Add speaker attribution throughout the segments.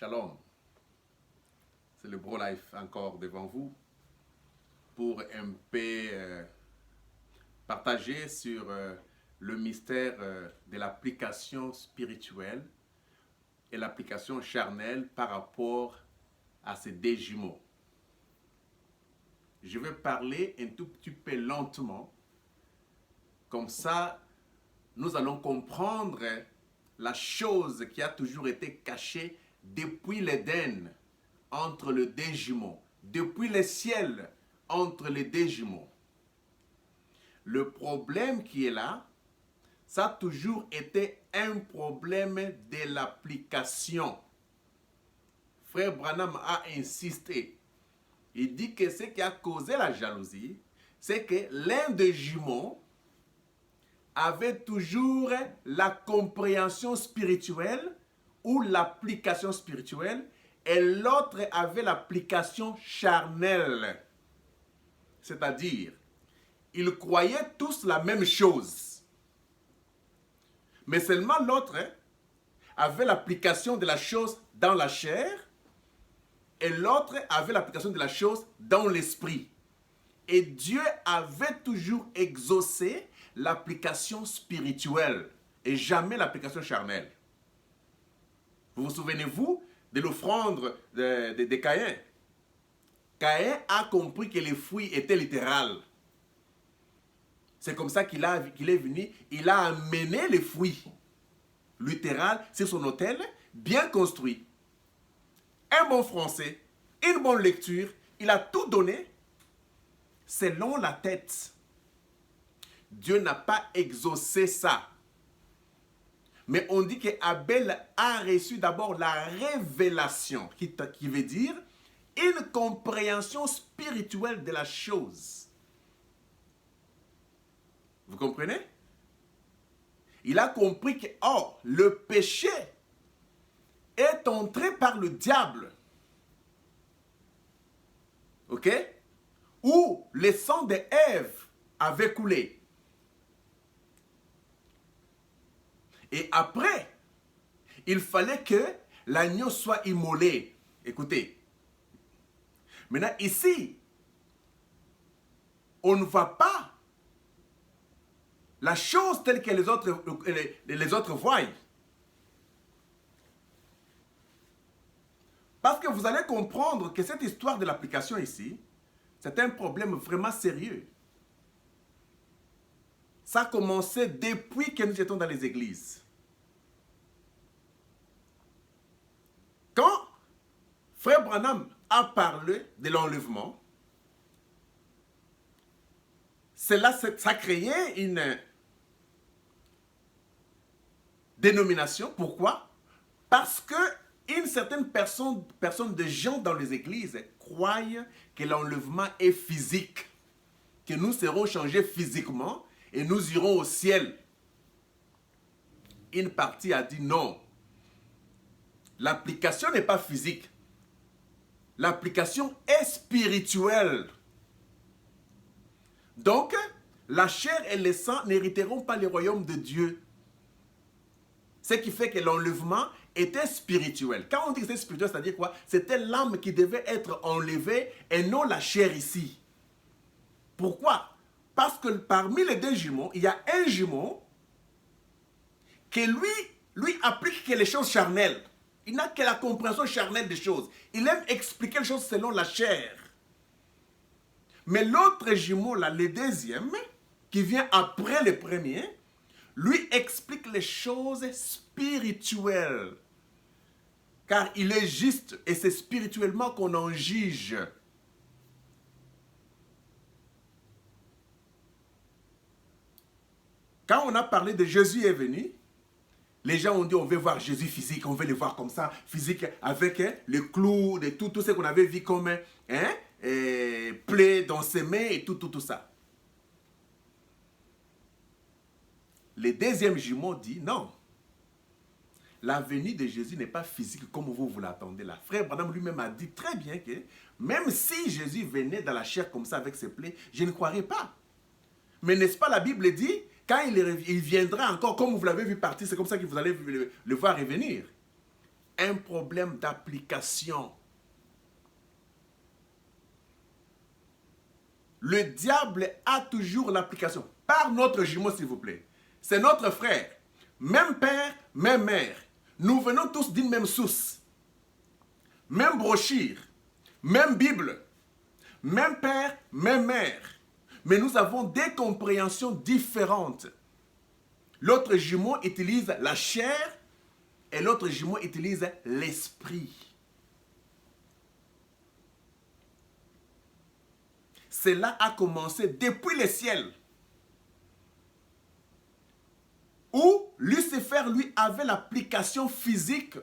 Speaker 1: Shalom, c'est le Bro Life encore devant vous pour un peu partager sur le mystère de l'application spirituelle et l'application charnelle par rapport à ces deux jumeaux. Je vais parler un tout petit peu lentement, comme ça nous allons comprendre la chose qui a toujours été cachée depuis l'Éden entre les deux jumeaux, depuis le ciel entre les deux jumeaux. Le problème qui est là, ça a toujours été un problème de l'application. Frère Branham a insisté. Il dit que ce qui a causé la jalousie, c'est que l'un des jumeaux avait toujours la compréhension spirituelle ou l'application spirituelle et l'autre avait l'application charnelle. C'est-à-dire, ils croyaient tous la même chose. Mais seulement l'autre avait l'application de la chose dans la chair et l'autre avait l'application de la chose dans l'esprit. Et Dieu avait toujours exaucé l'application spirituelle et jamais l'application charnelle. Vous vous souvenez-vous de l'offrande de Caïn? Caïn a compris que les fruits étaient littérales. C'est comme ça qu'il est venu, il a amené les fruits littérales sur son autel, bien construit. Un bon français, une bonne lecture, il a tout donné selon la tête. Dieu n'a pas exaucé ça. Mais on dit qu'Abel a reçu d'abord la révélation, qui veut dire une compréhension spirituelle de la chose. Vous comprenez? Il a compris que le péché est entré par le diable. Ok? Où le sang d'Ève avait coulé. Et après, il fallait que l'agneau soit immolé. Écoutez. Maintenant, ici, on ne voit pas la chose telle que les autres voient. Parce que vous allez comprendre que cette histoire de l'application ici, c'est un problème vraiment sérieux. Ça a commencé depuis que nous étions dans les églises. Quand Frère Branham a parlé de l'enlèvement, ça créait une dénomination. Pourquoi? Parce que une certaine personne de gens dans les églises croient que l'enlèvement est physique, que nous serons changés physiquement et nous irons au ciel. Une partie a dit non. L'application n'est pas physique. L'application est spirituelle. Donc, la chair et le sang n'hériteront pas le royaume de Dieu. Ce qui fait que l'enlèvement était spirituel. Quand on dit que c'est spirituel, c'est-à-dire quoi? C'était l'âme qui devait être enlevée et non la chair ici. Pourquoi? Parce que parmi les deux jumeaux, il y a un jumeau qui lui applique que les choses charnelles. Il n'a que la compréhension charnelle des choses. Il aime expliquer les choses selon la chair. Mais l'autre jumeau, là, le deuxième, qui vient après le premier, lui explique les choses spirituelles. Car il est juste et c'est spirituellement qu'on en juge. Quand on a parlé de Jésus est venu, les gens ont dit on veut voir Jésus physique, on veut le voir comme ça, physique, avec le clou, de tout ce qu'on avait vu comme plaie dans ses mains et tout ça. Le deuxième jumeau dit non. La venue de Jésus n'est pas physique comme vous l'attendez là. Frère Branham lui-même a dit très bien que même si Jésus venait dans la chair comme ça avec ses plaies, je ne croirais pas. Mais n'est-ce pas la Bible dit, quand il viendra encore, comme vous l'avez vu partir, c'est comme ça que vous allez le voir revenir. un problème d'application. Le diable a toujours l'application. Par notre jumeau, s'il vous plaît. C'est notre frère. Même père, même mère. Nous venons tous d'une même source. Même brochure. Même Bible. Même père, même mère. Mais nous avons des compréhensions différentes. L'autre jumeau utilise la chair et l'autre jumeau utilise l'esprit. Cela a commencé depuis le ciel, où Lucifer, lui, avait l'application physique.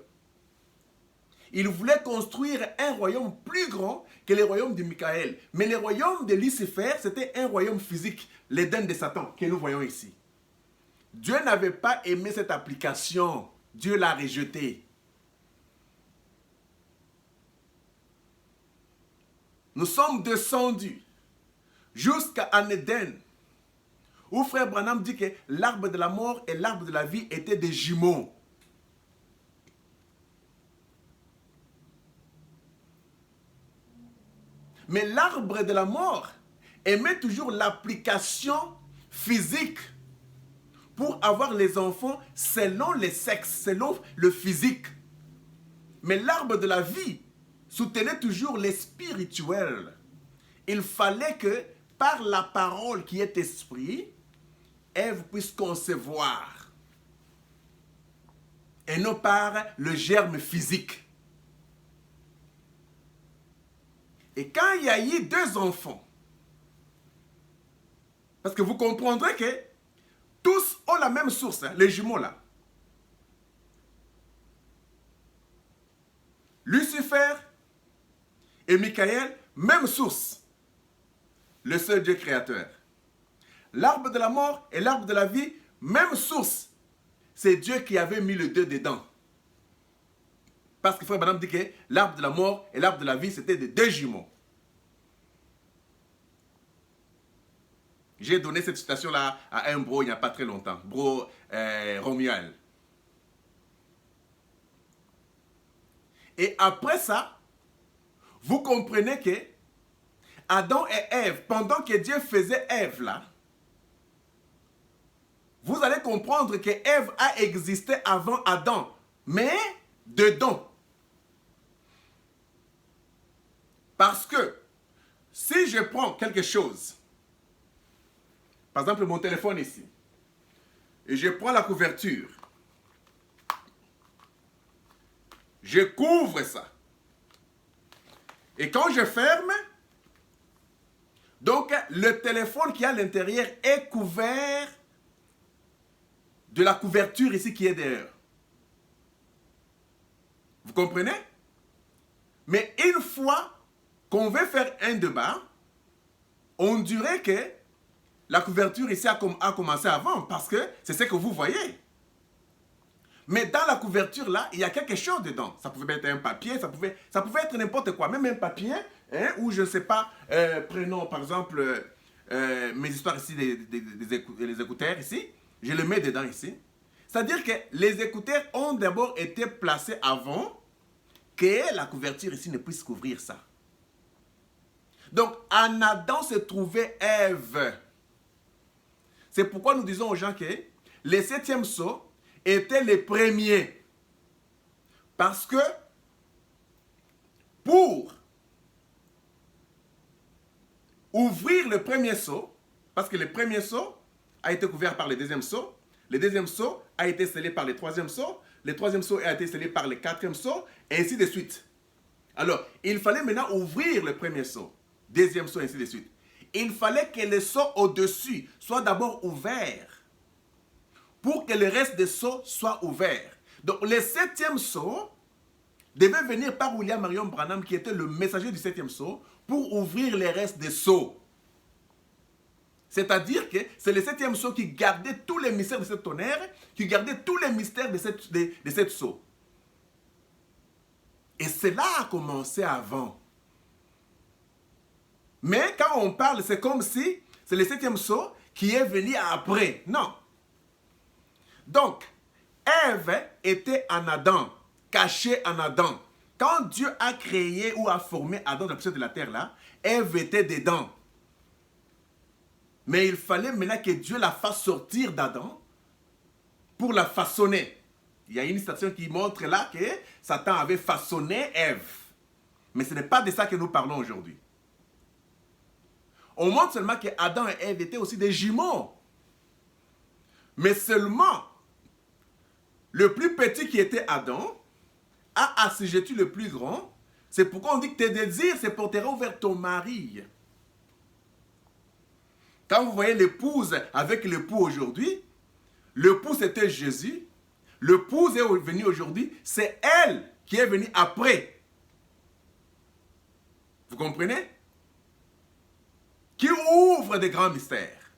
Speaker 1: Il voulait construire un royaume plus grand que le royaume de Michael. Mais le royaume de Lucifer, c'était un royaume physique, l'Éden de Satan, que nous voyons ici. Dieu n'avait pas aimé cette application. Dieu l'a rejetée. Nous sommes descendus jusqu'à Éden, où frère Branham dit que l'arbre de la mort et l'arbre de la vie étaient des jumeaux. Mais l'arbre de la mort aimait toujours l'application physique pour avoir les enfants selon les sexes, selon le physique. Mais l'arbre de la vie soutenait toujours les spirituels. Il fallait que par la parole qui est esprit, Ève puisse concevoir. Et non par le germe physique. Et quand il y a eu deux enfants, parce que vous comprendrez que tous ont la même source, hein, les jumeaux là. Lucifer et Michael, même source. Le seul Dieu créateur. L'arbre de la mort et l'arbre de la vie, même source. C'est Dieu qui avait mis les deux dedans. Parce que frère Branham dit que l'arbre de la mort et l'arbre de la vie, c'était des deux jumeaux. J'ai donné cette citation-là à un bro il n'y a pas très longtemps. Bro Romuald. Et après ça, vous comprenez que Adam et Ève, pendant que Dieu faisait Ève là, vous allez comprendre que Ève a existé avant Adam, mais dedans. Parce que si je prends quelque chose, par exemple mon téléphone ici, et je prends la couverture, je couvre ça. Et quand je ferme, donc le téléphone qui est à l'intérieur est couvert de la couverture ici qui est dehors. Vous comprenez? Mais une fois qu'on veut faire un débat, on dirait que la couverture ici a commencé avant parce que c'est ce que vous voyez. Mais dans la couverture là, il y a quelque chose dedans. Ça pouvait être un papier, ça pouvait être n'importe quoi. Même un papier, hein, ou je ne sais pas, prenons par exemple mes histoires ici, les écouteurs ici. Je le mets dedans ici. C'est-à-dire que les écouteurs ont d'abord été placés avant que la couverture ici ne puisse couvrir ça. Donc, en Adam se trouvait Ève. C'est pourquoi nous disons aux gens que les 7e sceaux étaient les premiers. Parce que pour ouvrir le premier sceau, parce que le premier sceau a été couvert par le deuxième sceau, le deuxième sceau a été scellé par le troisième sceau, le troisième sceau a été scellé par le quatrième sceau, et ainsi de suite. Alors, il fallait maintenant ouvrir le premier sceau, deuxième sceau, et ainsi de suite. Il fallait que le sceau au-dessus soit d'abord ouvert pour que le reste des sceaux soit ouvert. Donc, le 7e sceau devait venir par William Marion Branham, qui était le messager du 7e sceau, pour ouvrir le reste des sceaux. C'est-à-dire que c'est le 7e sceau qui gardait tous les mystères de ce tonnerre, qui gardait tous les mystères de cette sceau. Et cela a commencé avant. Mais quand on parle, c'est comme si c'est le 7e sceau qui est venu après. Non. Donc, Ève était en Adam. caché en Adam. Quand Dieu a créé ou a formé Adam dans la poussière de la terre là, Ève était dedans. Mais il fallait maintenant que Dieu la fasse sortir d'Adam pour la façonner. Il y a une citation qui montre là que Satan avait façonné Ève. Mais ce n'est pas de ça que nous parlons aujourd'hui. On montre seulement que Adam et Ève étaient aussi des jumeaux. Mais seulement, le plus petit qui était Adam a assujetti le plus grand. C'est pourquoi on dit que tes désirs se porteront vers ton mari. Quand vous voyez l'épouse avec l'époux aujourd'hui, l'époux c'était Jésus, l'épouse est venue aujourd'hui, c'est elle qui est venue après. Vous comprenez? Qui ouvre des grands mystères.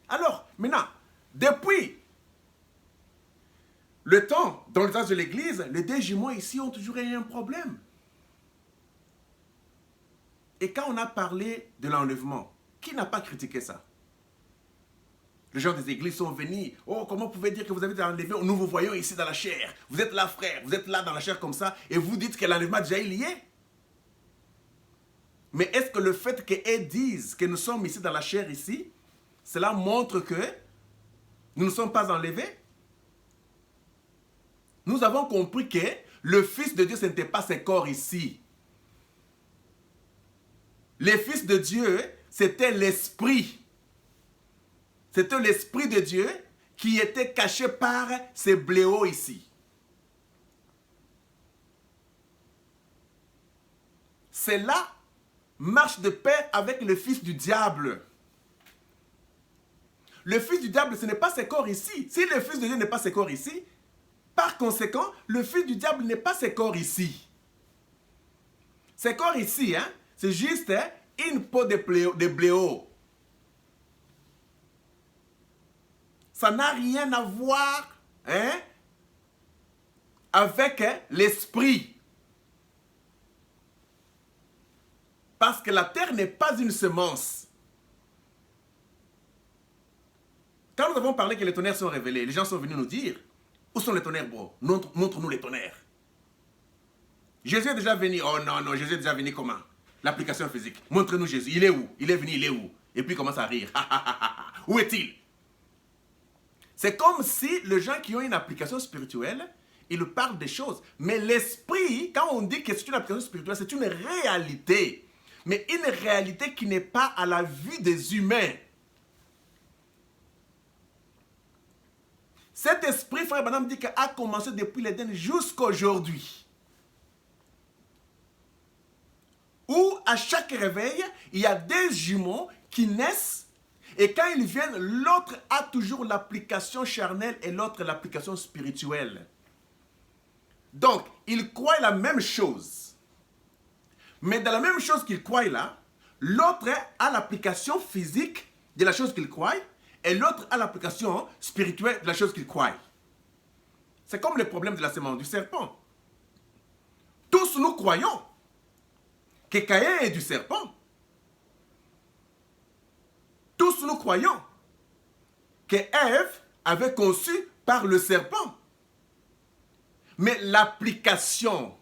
Speaker 1: Alors, maintenant, depuis le temps, dans le temps de l'Église, les deux jumeaux ici ont toujours eu un problème. Et quand on a parlé de l'enlèvement, qui n'a pas critiqué ça? Les gens des églises sont venus. Oh, comment vous pouvez dire que vous avez été enlevé? Nous vous voyons ici dans la chair. Vous êtes là, frère. Vous êtes là dans la chair comme ça. Et vous dites que l'enlèvement a déjà est lié. Mais est-ce que le fait qu'elles disent que nous sommes ici dans la chair ici, cela montre que nous ne sommes pas enlevés? Nous avons compris que le Fils de Dieu, ce n'était pas ses corps ici. Le Fils de Dieu, c'était l'Esprit. C'était l'Esprit de Dieu qui était caché par ces bléaux ici. Cela marche de pair avec le fils du diable. Le fils du diable, ce n'est pas ses corps ici. Si le Fils de Dieu n'est pas ses corps ici, par conséquent, le fils du diable n'est pas ses corps ici. Ses corps ici, hein, c'est juste une peau de bléau. Ça n'a rien à voir avec l'esprit. Parce que la terre n'est pas une semence. Quand nous avons parlé que les tonnerres sont révélés, les gens sont venus nous dire, où sont les tonnerres, bro? Montre-nous les tonnerres. Jésus est déjà venu. Oh non, non, Jésus est déjà venu comment? L'application physique. Montre-nous Jésus. Il est où? Il est venu, il est où? Et puis il commence à rire. Où est-il? C'est comme si les gens qui ont une application spirituelle, ils parlent des choses. Mais l'esprit, quand on dit que c'est une application spirituelle, c'est une réalité. Mais une réalité qui n'est pas à la vue des humains. Cet esprit, frère Branham dit qu'il a commencé depuis l'Éden jusqu'à aujourd'hui. Où à chaque réveil, il y a des jumeaux qui naissent. Et quand ils viennent, l'autre a toujours l'application charnelle et l'autre l'application spirituelle. Donc, ils croient la même chose. Mais dans la même chose qu'ils croient là, l'autre a l'application physique de la chose qu'ils croient et l'autre a l'application spirituelle de la chose qu'ils croient. C'est comme le problème de la semence du serpent. Tous nous croyons que Caïn est du serpent. Tous nous croyons que Ève avait conçu par le serpent. Mais l'application,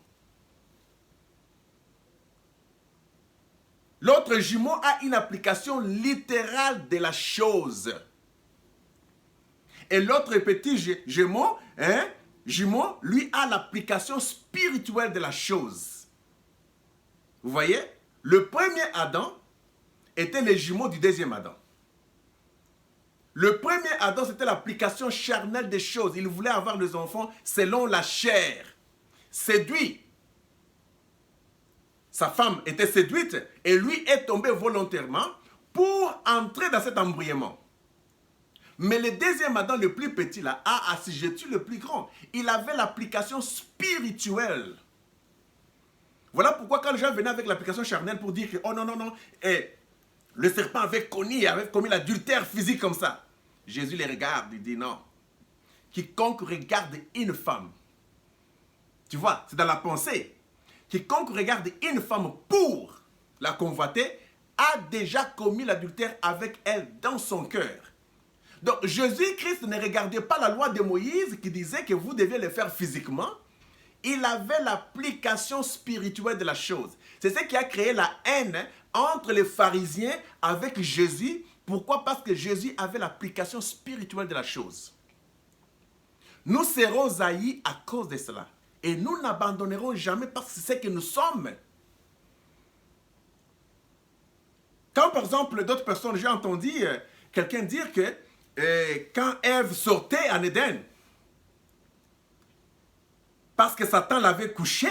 Speaker 1: l'autre jumeau a une application littérale de la chose. Et l'autre petit jumeau, lui a l'application spirituelle de la chose. Vous voyez? Le premier Adam était les jumeaux du deuxième Adam. Le premier Adam, c'était l'application charnelle des choses. Il voulait avoir des enfants selon la chair. Séduit. Sa femme était séduite et lui est tombé volontairement pour entrer dans cet embrayement. Mais le deuxième Adam, le plus petit, là, a assujetti le plus grand. Il avait l'application spirituelle. Voilà pourquoi quand les gens venaient avec l'application charnelle pour dire que, oh non, non, non, le serpent avait commis l'adultère physique comme ça. Jésus les regarde, il dit non. Quiconque regarde une femme, tu vois, c'est dans la pensée. Quiconque regarde une femme pour la convoiter a déjà commis l'adultère avec elle dans son cœur. Donc Jésus-Christ ne regardait pas la loi de Moïse qui disait que vous deviez le faire physiquement, Il avait l'application spirituelle de la chose. C'est ce qui a créé la haine entre les pharisiens avec Jésus. Pourquoi? Parce que Jésus avait l'application spirituelle de la chose. Nous serons haïs à cause de cela. Et nous n'abandonnerons jamais parce que c'est ce que nous sommes. Quand par exemple d'autres personnes, j'ai entendu quelqu'un dire que quand Ève sortait en Éden, parce que Satan l'avait couché,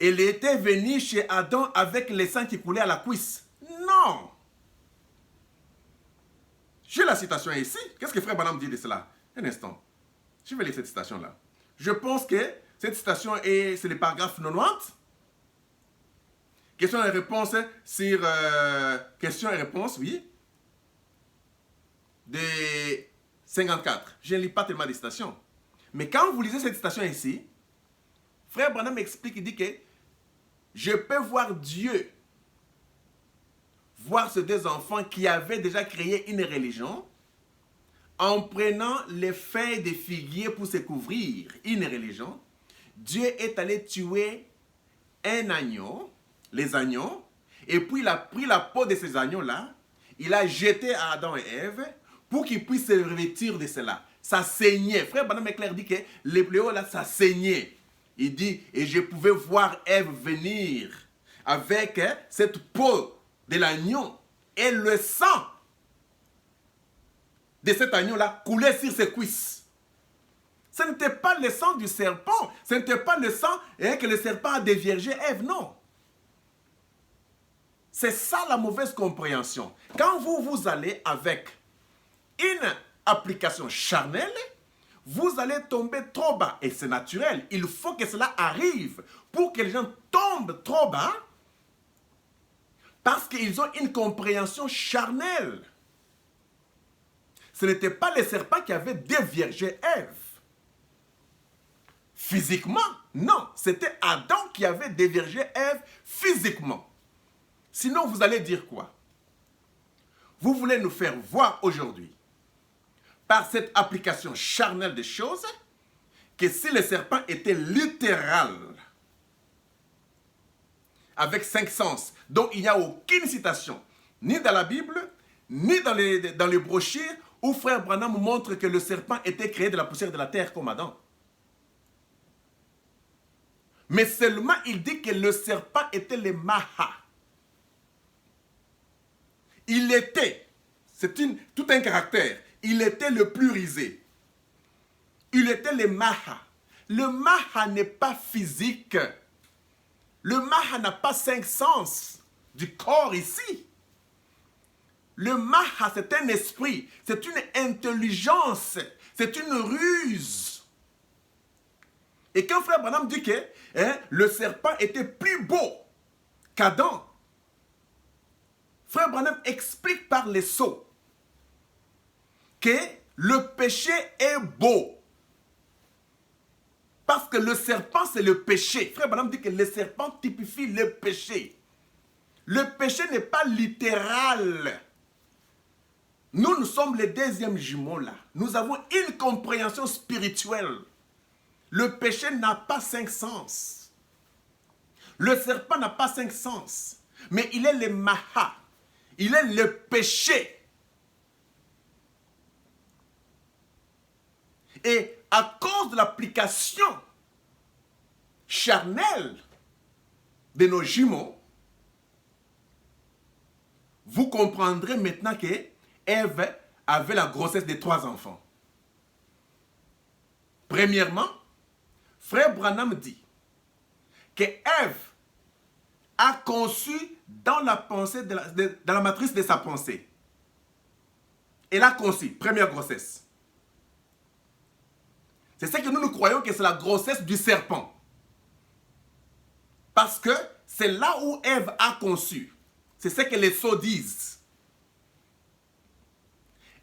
Speaker 1: elle était venue chez Adam avec le sang qui coulait à la cuisse. Non! J'ai la citation ici. Qu'est-ce que Frère Branham dit de cela? Un instant. Je vais lire cette citation-là. Je pense que cette citation c'est le paragraphe 90. Question et réponse sur question et réponse, oui. De 54. Je ne lis pas tellement de citations. Mais quand vous lisez cette citation ici, Frère Branham explique, il dit que je peux voir Dieu, voir ces deux enfants qui avaient déjà créé une religion, en prenant les feuilles de figuier pour se couvrir une religion. Dieu est allé tuer un agneau, les agneaux, et puis il a pris la peau de ces agneaux-là, il a jeté à Adam et Ève pour qu'ils puissent se revêtir de cela. Ça saignait. Frère Branham Éclair dit que les pléaux là, ça saignait. Il dit, et je pouvais voir Ève venir avec cette peau de l'agneau et le sang de cet agneau-là couler sur ses cuisses. Ce n'était pas le sang du serpent, ce n'était pas le sang que le serpent a déviergé Ève, non. C'est ça la mauvaise compréhension. Quand vous allez avec une application charnelle, vous allez tomber trop bas. Et c'est naturel. Il faut que cela arrive pour que les gens tombent trop bas parce qu'ils ont une compréhension charnelle. Ce n'était pas le serpent qui avait déviergé Ève. Physiquement, non. C'était Adam qui avait déviergé Ève physiquement. Sinon, vous allez dire quoi? Vous voulez nous faire voir aujourd'hui, par cette application charnelle des choses, que si le serpent était littéral, avec 5 sens, dont il n'y a aucune citation, ni dans la Bible, ni dans les brochures, où Frère Branham montre que le serpent était créé de la poussière de la terre comme Adam. Mais seulement il dit que le serpent était le Maha. Il était, c'est tout un caractère, il était le plus risé. Il était le Maha. Le Maha n'est pas physique. Le Maha n'a pas 5 sens du corps ici. Le Maha, c'est un esprit, c'est une intelligence, c'est une ruse. Et quand Frère Branham dit que le serpent était plus beau qu'Adam, Frère Branham explique par les sceaux que le péché est beau. Parce que le serpent, c'est le péché. Frère Branham dit que le serpent typifie le péché. Le péché n'est pas littéral. Nous sommes les deuxièmes jumeaux là. Nous avons une compréhension spirituelle. Le péché n'a pas 5 sens. Le serpent n'a pas 5 sens. Mais il est le Maha. Il est le péché. Et à cause de l'application charnelle de nos jumeaux, vous comprendrez maintenant que Ève avait la grossesse de 3 enfants. Premièrement, Frère Branham dit que Ève a conçu dans la pensée dans la matrice de sa pensée. Elle a conçu, première grossesse. C'est ce que nous croyons que c'est la grossesse du serpent. Parce que c'est là où Ève a conçu. C'est ce que les sceaux disent.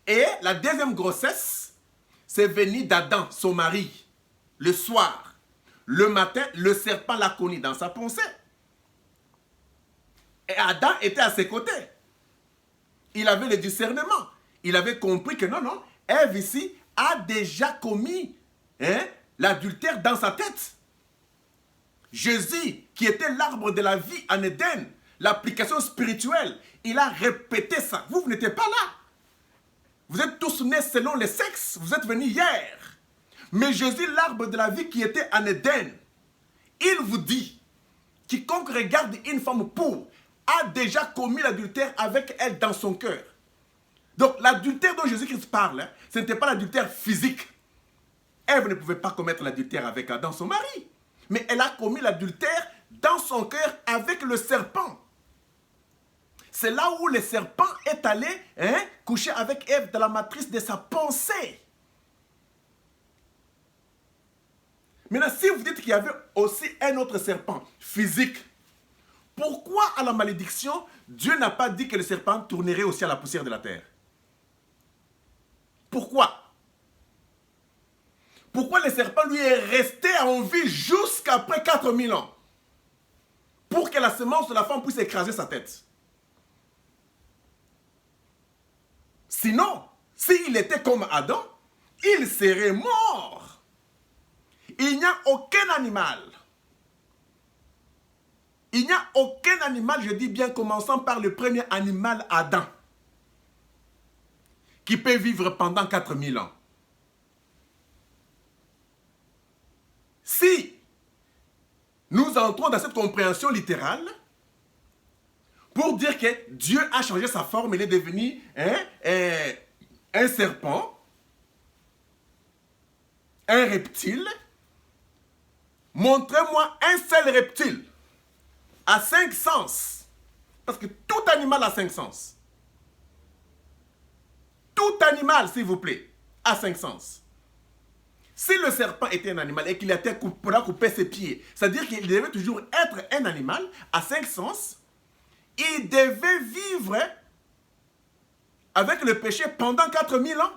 Speaker 1: Et la deuxième grossesse, c'est venu d'Adam, son mari, le soir. Le matin, le serpent l'a connu dans sa pensée. Et Adam était à ses côtés. Il avait le discernement. Il avait compris que non, Ève ici a déjà commis l'adultère dans sa tête. Jésus, qui était l'arbre de la vie en Éden, l'application spirituelle, il a répété ça. Vous n'étiez pas là. Vous êtes tous nés selon les sexes. Vous êtes venus hier. Mais Jésus, l'arbre de la vie qui était en Éden, il vous dit, quiconque regarde une femme pure a déjà commis l'adultère avec elle dans son cœur. Donc l'adultère dont Jésus-Christ parle, ce n'était pas l'adultère physique. Ève ne pouvait pas commettre l'adultère avec Adam, son mari. Mais elle a commis l'adultère dans son cœur avec le serpent. C'est là où le serpent est allé coucher avec Ève dans la matrice de sa pensée. Maintenant, si vous dites qu'il y avait aussi un autre serpent physique, pourquoi à la malédiction, Dieu n'a pas dit que le serpent tournerait aussi à la poussière de la terre? Pourquoi? Pourquoi le serpent lui est resté en vie jusqu'après 4000 ans? Pour que la semence de la femme puisse écraser sa tête. Sinon, s'il était comme Adam, il serait mort. Il n'y a aucun animal. Il n'y a aucun animal, je dis bien, commençant par le premier animal, Adam, qui peut vivre pendant 4000 ans. Si nous entrons dans cette compréhension littérale, pour dire que Dieu a changé sa forme, il est devenu un serpent, un reptile. Montrez-moi un seul reptile à 5 sens. Parce que tout animal a 5 sens. Tout animal, s'il vous plaît, a 5 sens. Si le serpent était un animal et qu'il a été coupé ses pieds, c'est-à-dire qu'il devait toujours être un animal à 5 sens, il devait vivre avec le péché pendant 4000 ans,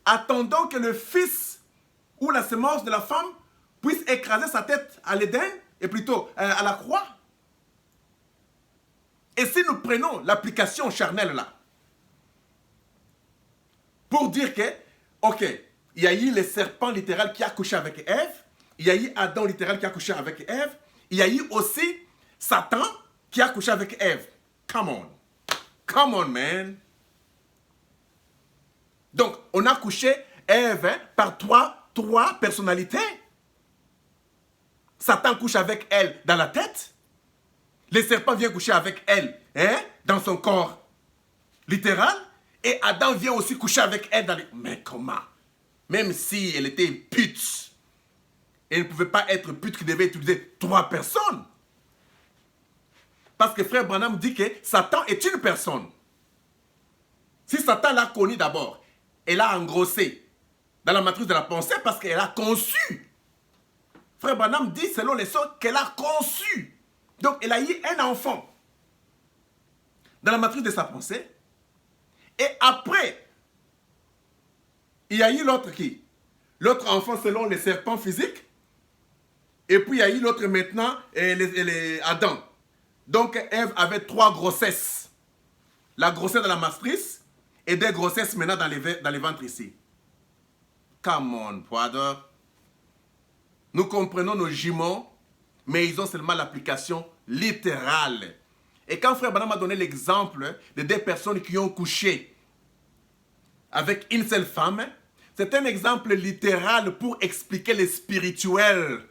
Speaker 1: attendant que le fils ou la semence de la femme puisse écraser sa tête à l'Éden, et plutôt à la croix. Et si nous prenons l'application charnelle là, pour dire que, ok, il y a eu le serpent littéral qui a couché avec Ève, il y a eu Adam littéral qui a couché avec Ève, il y a eu aussi Satan qui a couché avec Ève. Come on. Come on, man. Donc, on a couché Ève par trois personnalités. Satan couche avec elle dans la tête. Le serpent vient coucher avec elle dans son corps littéral. Et Adam vient aussi coucher avec elle dans les... Mais comment? Même si elle était pute, elle ne pouvait pas être pute qui devait utiliser 3 personnes. Parce que frère Branham dit que Satan est une personne. Si Satan l'a connu d'abord, elle a engrossé dans la matrice de la pensée parce qu'elle a conçu. Frère Branham dit selon les sortes qu'elle a conçu. Donc elle a eu un enfant dans la matrice de sa pensée. Et après, il y a eu l'autre qui? L'autre enfant selon les serpents physiques. Et puis il y a eu l'autre maintenant, Adam. Donc Ève avait 3 grossesses. La grossesse de la matrice et 2 grossesses maintenant dans les ventres ici. Come on, brother. Nous comprenons nos jumeaux, mais ils ont seulement l'application littérale. Et quand frère Branham a donné l'exemple de 2 personnes qui ont couché avec une seule femme, c'est un exemple littéral pour expliquer le spirituel.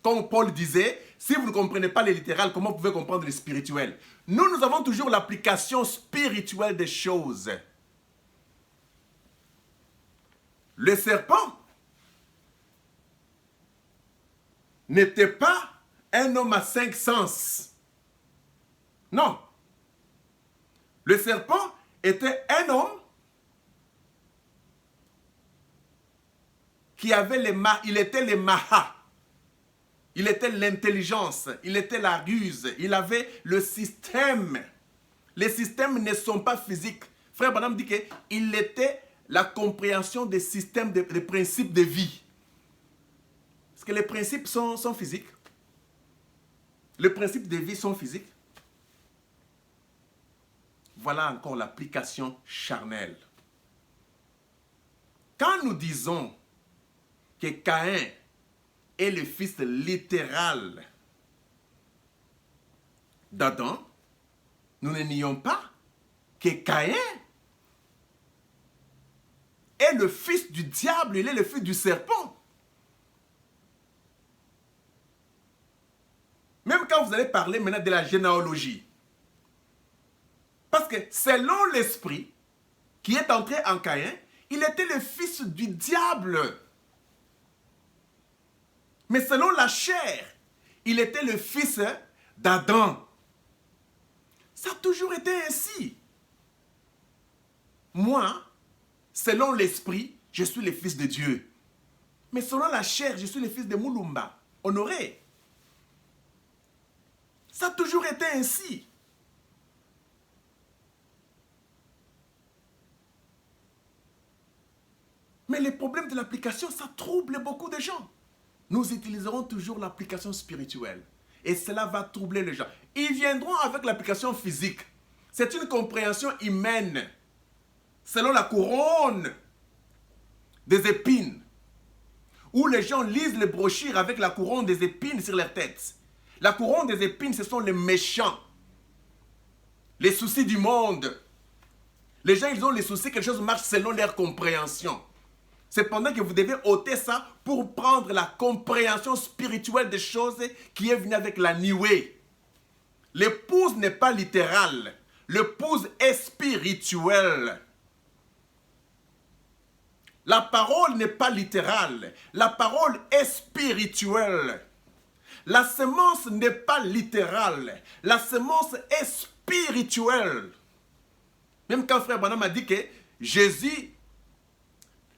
Speaker 1: Comme Paul disait, si vous ne comprenez pas les littérales, comment vous pouvez comprendre le spirituel? Nous avons toujours l'application spirituelle des choses. Le serpent n'était pas un homme à 5 sens. Non. Le serpent était un homme qui avait il était le maha. Il était l'intelligence, il était la ruse, il avait le système. Les systèmes ne sont pas physiques. Frère Branham dit qu'il était la compréhension des systèmes, des principes de vie. Est-ce que les principes sont physiques? Les principes de vie sont physiques? Voilà encore l'application charnelle. Quand nous disons que Caïn est le fils littéral d'Adam, nous ne nions pas que Caïn est le fils du diable, il est le fils du serpent. Même quand vous allez parler maintenant de la généalogie, parce que selon l'esprit qui est entré en Caïn, il était le fils du diable. Mais selon la chair, il était le fils d'Adam. Ça a toujours été ainsi. Moi, selon l'esprit, je suis le fils de Dieu. Mais selon la chair, je suis le fils de Mulumba, Honoré. Ça a toujours été ainsi. Mais le problème de l'application, ça trouble beaucoup de gens. Nous utiliserons toujours l'application spirituelle. Et cela va troubler les gens. Ils viendront avec l'application physique. C'est une compréhension humaine. Selon la couronne des épines. Où les gens lisent les brochures avec la couronne des épines sur leur tête. La couronne des épines, ce sont les méchants. Les soucis du monde. Les gens, ils ont les soucis, quelque chose marche selon leur compréhension. C'est pendant que vous devez ôter ça pour prendre la compréhension spirituelle des choses qui est venue avec la niwé. L'épouse n'est pas littérale. L'épouse est spirituelle. La parole n'est pas littérale. La parole est spirituelle. La semence n'est pas littérale. La semence est spirituelle. Même quand frère Branham a dit que Jésus,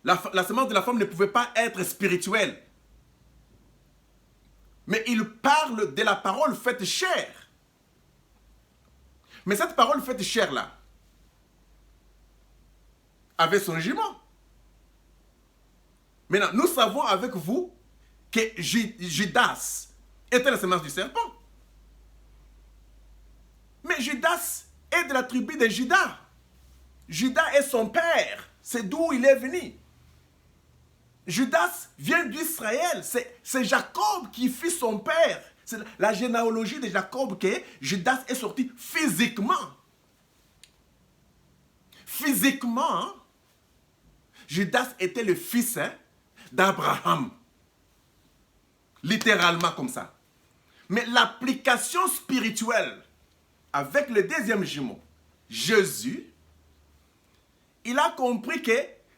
Speaker 1: la semence de la femme ne pouvait pas être spirituelle. Mais il parle de la parole faite chair. Mais cette parole faite chair là avait son jugement. Maintenant, nous savons avec vous que Judas était la semence du serpent. Mais Judas est de la tribu de Judas. Judas est son père. C'est d'où il est venu. Judas vient d'Israël. C'est Jacob qui fit son père. C'est la généalogie de Jacob que Judas est sorti physiquement. Physiquement, Judas était le fils d'Abraham. Littéralement comme ça. Mais l'application spirituelle avec le deuxième jumeau, Jésus, il a compris que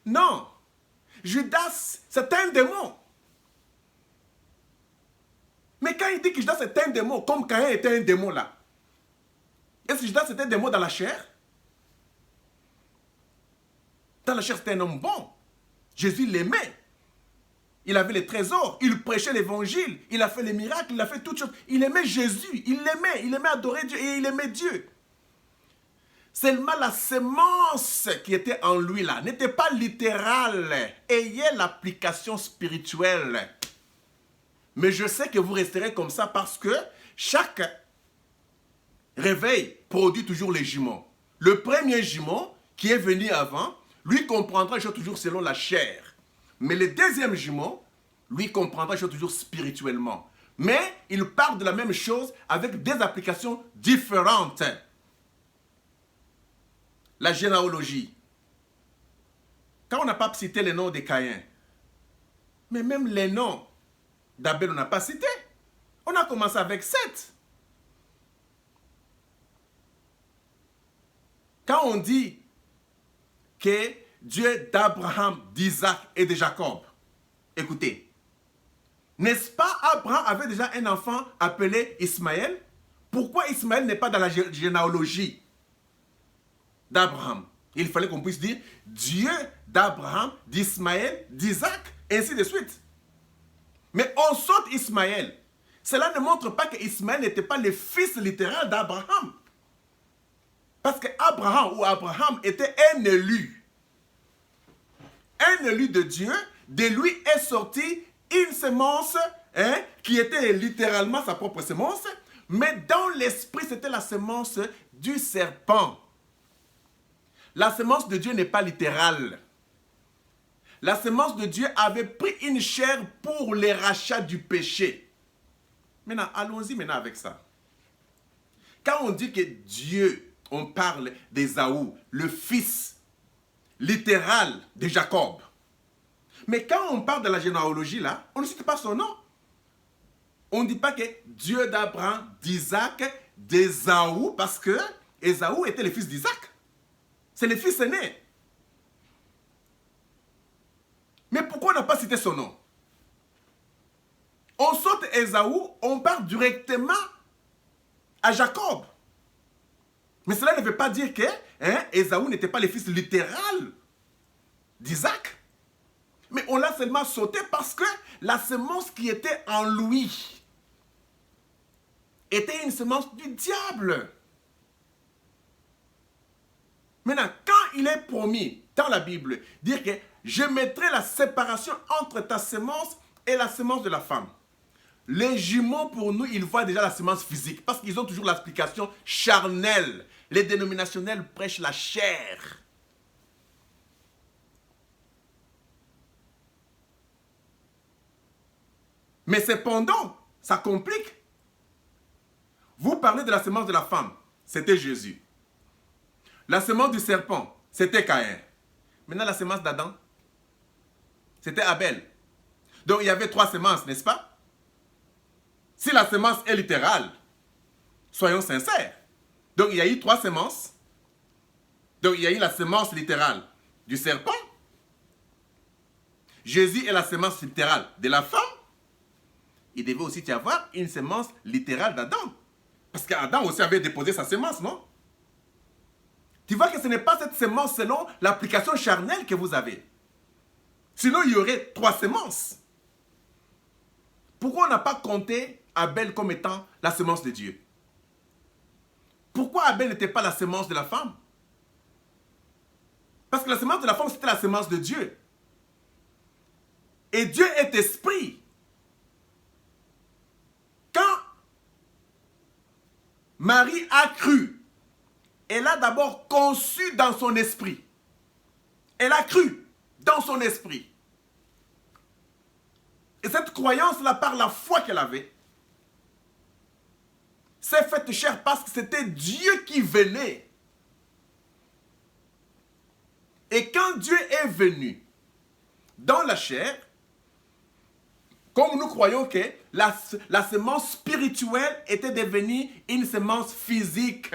Speaker 1: non, Judas, c'est un démon. Mais quand il dit que Judas est un démon, comme Caïn était un démon là, est-ce que Judas était un démon dans la chair? Dans la chair, c'était un homme bon. Jésus l'aimait. Il avait les trésors, il prêchait l'évangile, il a fait les miracles, il a fait toutes choses. Il aimait Jésus, il aimait adorer Dieu et il aimait Dieu. Seulement la semence qui était en lui là n'était pas littérale. Ayez l'application spirituelle. Mais je sais que vous resterez comme ça parce que chaque réveil produit toujours les jumeaux. Le premier jumeau qui est venu avant, lui comprendra les choses toujours selon la chair. Mais le deuxième jumeau, lui comprendra les choses toujours spirituellement. Mais il parle de la même chose avec des applications différentes. La généalogie. Quand on n'a pas cité les noms de Caïn, mais même les noms d'Abel, on n'a pas cité. On a commencé avec 7. Quand on dit que Dieu d'Abraham, d'Isaac et de Jacob, écoutez, n'est-ce pas Abraham avait déjà un enfant appelé Ismaël? Pourquoi Ismaël n'est pas dans la généalogie d'Abraham? Il fallait qu'on puisse dire Dieu d'Abraham, d'Ismaël, d'Isaac, et ainsi de suite. Mais on saute Ismaël. Cela ne montre pas que Ismaël n'était pas le fils littéral d'Abraham. Parce que Abraham était un élu. Un élu de Dieu, de lui est sortie une semence qui était littéralement sa propre semence, mais dans l'esprit, c'était la semence du serpent. La semence de Dieu n'est pas littérale. la semence de Dieu avait pris une chair pour les rachats du péché. Maintenant, allons-y maintenant avec ça. Quand on dit que Dieu, on parle d'Ésaü, le fils littéral de Jacob. Mais quand on parle de la généalogie là, on ne cite pas son nom. On ne dit pas que Dieu d'Abraham, d'Isaac, d'Ésaü, parce que Ésaü était le fils d'Isaac. C'est le fils aîné. Mais pourquoi on n'a pas cité son nom? On saute Ésaü, on part directement à Jacob. Mais cela ne veut pas dire que Ésaü n'était pas le fils littéral d'Isaac. Mais on l'a seulement sauté parce que la semence qui était en lui était une semence du diable. Maintenant, quand il est promis dans la Bible, dire que je mettrai la séparation entre ta semence et la semence de la femme. Les jumeaux, pour nous, ils voient déjà la semence physique parce qu'ils ont toujours l'explication charnelle. Les dénominationnels prêchent la chair. Mais cependant, ça complique. Vous parlez de la semence de la femme, c'était Jésus. La semence du serpent, c'était Caïn. Maintenant, la semence d'Adam, c'était Abel. Donc, il y avait 3 semences, n'est-ce pas? Si la semence est littérale, soyons sincères. Donc, il y a eu 3 semences. Donc, il y a eu la semence littérale du serpent. Jésus est la semence littérale de la femme. Il devait aussi y avoir une semence littérale d'Adam. Parce qu'Adam aussi avait déposé sa semence, non? Tu vois que ce n'est pas cette semence selon l'application charnelle que vous avez. Sinon, il y aurait 3 semences. Pourquoi on n'a pas compté Abel comme étant la semence de Dieu? Pourquoi Abel n'était pas la semence de la femme? Parce que la semence de la femme, c'était la semence de Dieu. Et Dieu est esprit. Quand Marie a cru, elle a d'abord conçu dans son esprit. Elle a cru dans son esprit. Et cette croyance-là, par la foi qu'elle avait, s'est faite chair parce que c'était Dieu qui venait. Et quand Dieu est venu dans la chair, comme nous croyons que la semence spirituelle était devenue une semence physique.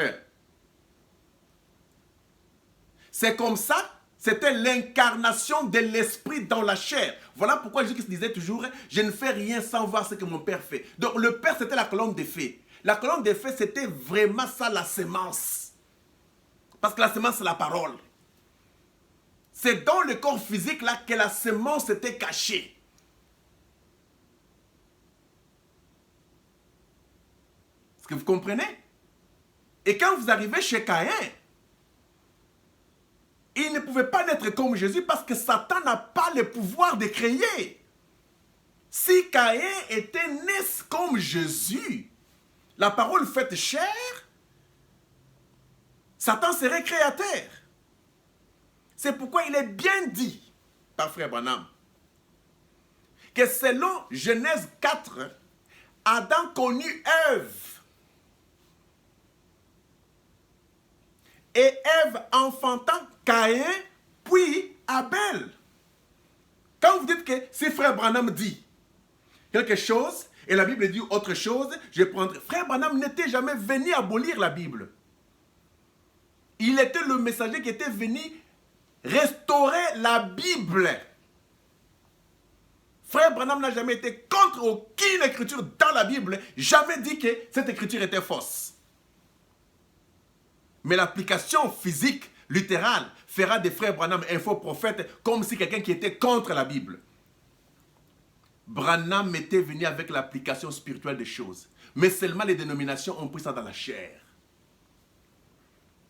Speaker 1: C'est comme ça, c'était l'incarnation de l'esprit dans la chair. Voilà pourquoi Jésus disait toujours, je ne fais rien sans voir ce que mon Père fait. Donc le Père, c'était la colonne des faits. La colonne des faits, c'était vraiment ça la semence. Parce que la semence, c'est la parole. C'est dans le corps physique là que la semence était cachée. Est-ce que vous comprenez? Et quand vous arrivez chez Caïn, il ne pouvait pas naître comme Jésus parce que Satan n'a pas le pouvoir de créer. Si Caïn était né comme Jésus, la parole faite chair, Satan serait créateur. C'est pourquoi il est bien dit par Frère Branham que selon Genèse 4, Adam connut Ève. Et Ève enfantant Caïn, puis Abel. Quand vous dites que si Frère Branham dit quelque chose, et la Bible dit autre chose, je vais prendre... Frère Branham n'était jamais venu abolir la Bible. Il était le messager qui était venu restaurer la Bible. Frère Branham n'a jamais été contre aucune écriture dans la Bible, jamais dit que cette écriture était fausse. Mais l'application physique, littérale, fera des frères Branham un faux prophète comme si quelqu'un qui était contre la Bible. Branham était venu avec l'application spirituelle des choses. Mais seulement les dénominations ont pris ça dans la chair.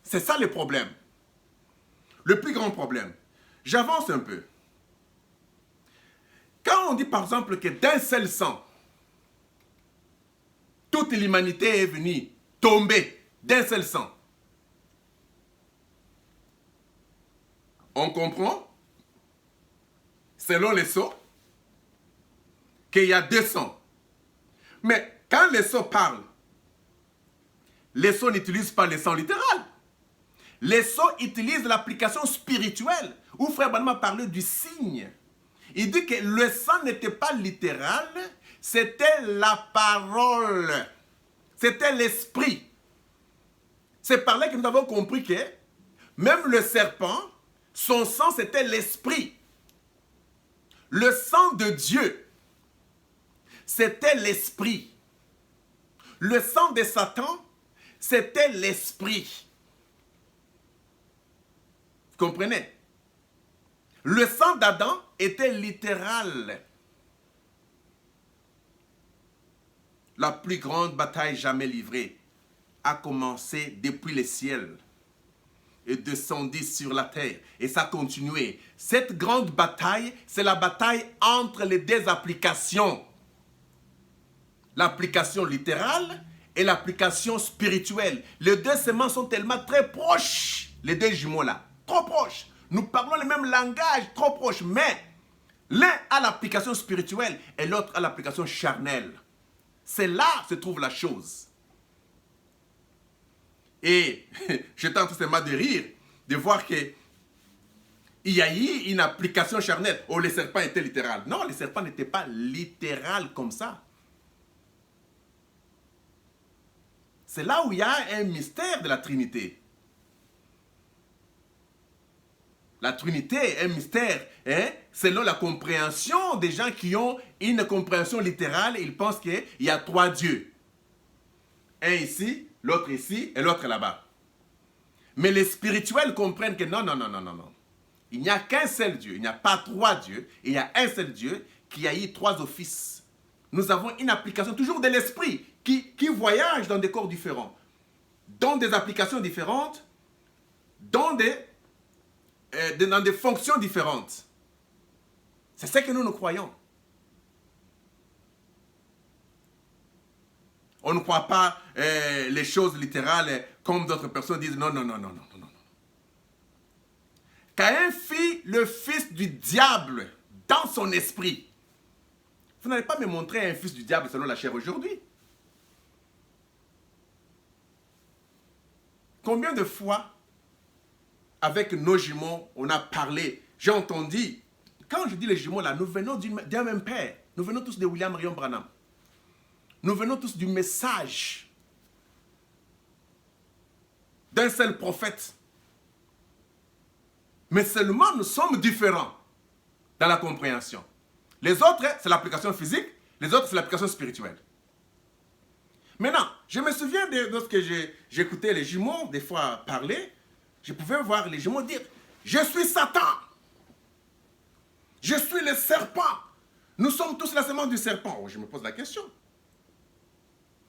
Speaker 1: C'est ça le problème. Le plus grand problème. J'avance un peu. Quand on dit par exemple que d'un seul sang, toute l'humanité est venue tomber d'un seul sang, on comprend selon les sceaux, qu'il y a deux sons. Mais quand les sceaux parlent, les sceaux n'utilisent pas les sons littéral. Les sceaux utilisent l'application spirituelle, où Frère Branham a parlé du signe. Il dit que le sang n'était pas littéral, c'était la parole, c'était l'esprit. C'est par là que nous avons compris que même le serpent, son sang c'était l'esprit. Le sang de Dieu, c'était l'esprit. Le sang de Satan, c'était l'esprit. Vous comprenez? Le sang d'Adam était littéral. La plus grande bataille jamais livrée a commencé depuis les ciels et descendu sur la terre. Et ça a continué. Cette grande bataille, c'est la bataille entre les deux applications. L'application littérale et l'application spirituelle. Les deux semences sont tellement très proches, les deux jumeaux là, trop proches. Nous parlons le même langage, trop proches, mais l'un a l'application spirituelle et l'autre a l'application charnelle. C'est là que se trouve la chose. Et j'étais en train de rire, de voir qu'il y a eu une application charnelle. Oh, le serpent était littéral. Non, le serpent n'était pas littéral comme ça. C'est là où il y a un mystère de la Trinité. La Trinité est un mystère, hein, selon la compréhension des gens qui ont une compréhension littérale. Ils pensent qu'il y a trois dieux. Un ici, l'autre ici et l'autre là-bas. Mais les spirituels comprennent que non. Il n'y a qu'un seul Dieu. Il n'y a pas trois dieux. Il y a un seul Dieu qui a eu trois offices. Nous avons une application toujours de l'esprit qui voyage dans des corps différents, dans des applications différentes, dans des fonctions différentes. C'est ce que nous croyons. On ne croit pas les choses littérales comme d'autres personnes disent non. Caïn fit le fils du diable dans son esprit. Vous n'allez pas me montrer un fils du diable selon la chair aujourd'hui. Combien de fois, avec nos jumeaux, on a parlé, j'ai entendu, quand je dis les jumeaux là, nous venons d'un même père. Nous venons tous de William Marion Branham. Nous venons tous du message d'un seul prophète. Mais seulement nous sommes différents dans la compréhension. Les autres, c'est l'application physique, les autres, c'est l'application spirituelle. Maintenant, je me souviens lorsque j'écoutais les jumeaux, des fois parler, je pouvais voir les jumeaux dire « Je suis Satan. Je suis le serpent. Nous sommes tous la semence du serpent. » Je me pose la question.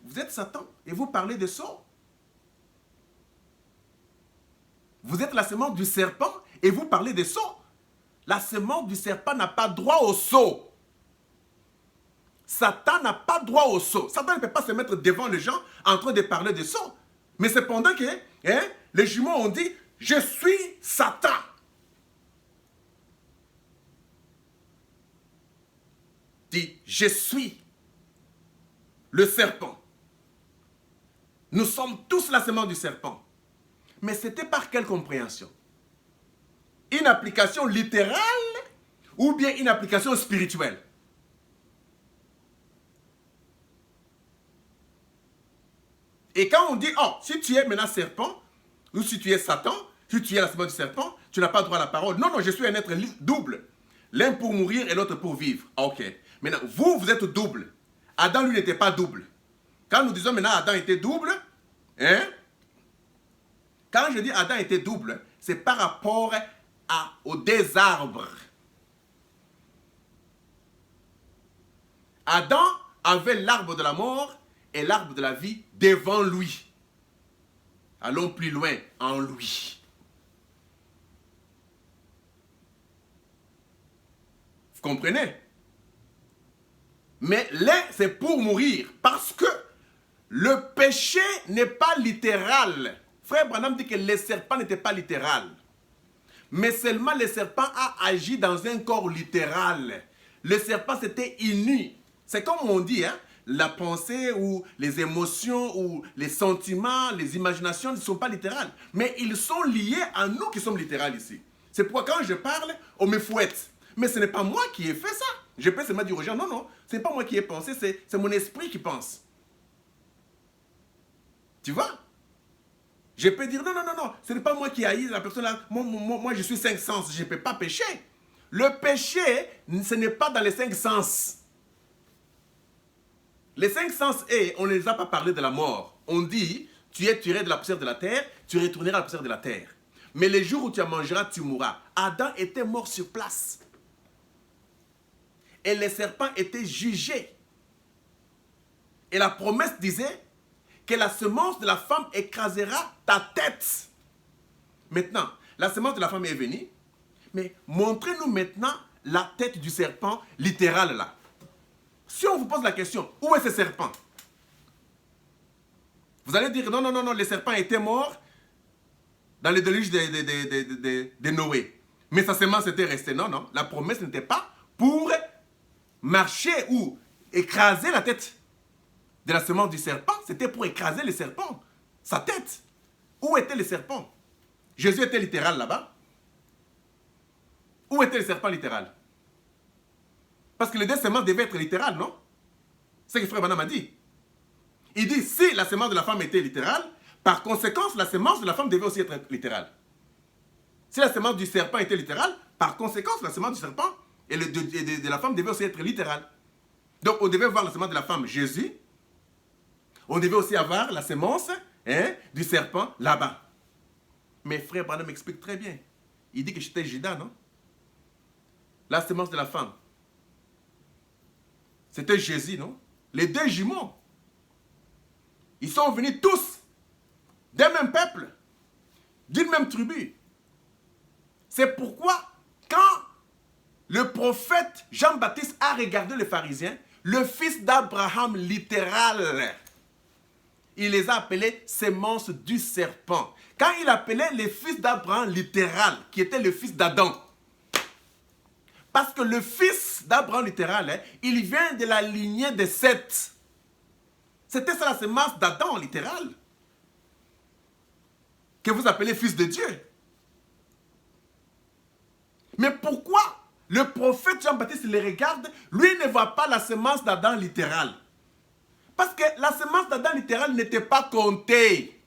Speaker 1: Vous êtes Satan et vous parlez de ça? Vous êtes la semence du serpent et vous parlez de ça? La semence du serpent n'a pas droit au sceau. Satan n'a pas droit au sceau. Satan ne peut pas se mettre devant les gens en train de parler de ça. Mais cependant que les jumeaux ont dit « Je suis Satan ». Dit « Je suis le serpent ». Nous sommes tous la semence du serpent. Mais c'était par quelle compréhension? Une application littérale ou bien une application spirituelle? Et quand on dit, oh, si tu es maintenant serpent, ou si tu es Satan, si tu es la semence du serpent, tu n'as pas droit à la parole. Non, je suis un être double. L'un pour mourir et l'autre pour vivre. Ok. Maintenant, vous êtes double. Adam, lui, n'était pas double. Quand nous disons maintenant Adam était double, quand je dis Adam était double, c'est par rapport aux deux arbres. Adam avait l'arbre de la mort et l'arbre de la vie devant lui. Allons plus loin, en lui. Vous comprenez? Mais l'un, c'est pour mourir. Parce que le péché n'est pas littéral. Frère Branham dit que le serpent n'était pas littéral. Mais seulement le serpent a agi dans un corps littéral. Le serpent s'était uni. C'est comme on dit, hein, la pensée ou les émotions ou les sentiments, les imaginations ne sont pas littérales. Mais ils sont liés à nous qui sommes littérales ici. C'est pourquoi quand je parle, on me fouette. Mais ce n'est pas moi qui ai fait ça. Je peux seulement dire aux gens, non, non, ce n'est pas moi qui ai pensé, c'est mon esprit qui pense. Tu vois? Je peux dire, non, non, non, non, ce n'est pas moi qui haïs la personne là. Moi, je suis cinq sens, je ne peux pas pécher. Le péché, ce n'est pas dans les cinq sens. Les cinq sens, on ne les a pas parlé de la mort. On dit, tu es tiré de la poussière de la terre, tu retourneras à la poussière de la terre. Mais les jours où tu en mangeras, tu mourras. Adam était mort sur place. Et les serpents étaient jugés. Et la promesse disait que la semence de la femme écrasera ta tête. Maintenant, la semence de la femme est venue, mais montrez-nous maintenant la tête du serpent littéral là. Si on vous pose la question, où est ce serpent? Vous allez dire, non, non, non, non, le serpent était mort dans les déluge de Noé. Mais sa semence était restée. Non, non, la promesse n'était pas pour marcher ou écraser la tête de la semence du serpent, c'était pour écraser le serpent, sa tête. Où était le serpent? Jésus était littéral là-bas. Où était le serpent littéral? Parce que les deux semences devaient être littérales, non? C'est ce que Frère Branham a dit. Il dit, si la semence de la femme était littérale, par conséquence, la semence de la femme devait aussi être littérale. Si la semence du serpent était littérale, par conséquence, la semence du serpent et de la femme devait aussi être littérale. Donc, on devait voir la semence de la femme, Jésus. On devait aussi avoir la semence du serpent là-bas. Mais Frère Branham explique très bien. Il dit que c'était Judas, non? La semence de la femme. C'était Jésus, non? Les deux jumeaux. Ils sont venus tous d'un même peuple, d'une même tribu. C'est pourquoi, quand le prophète Jean-Baptiste a regardé les pharisiens, le fils d'Abraham littéral, il les a appelés semences du serpent. Quand il appelait les fils d'Abraham littéral, qui était le fils d'Adam, parce que le fils d'Abraham littéral, il vient de la lignée de Seth. C'était ça la semence d'Adam littéral, que vous appelez fils de Dieu. Mais pourquoi le prophète Jean-Baptiste les regarde, lui ne voit pas la semence d'Adam littéral? Parce que la semence d'Adam littéral n'était pas comptée.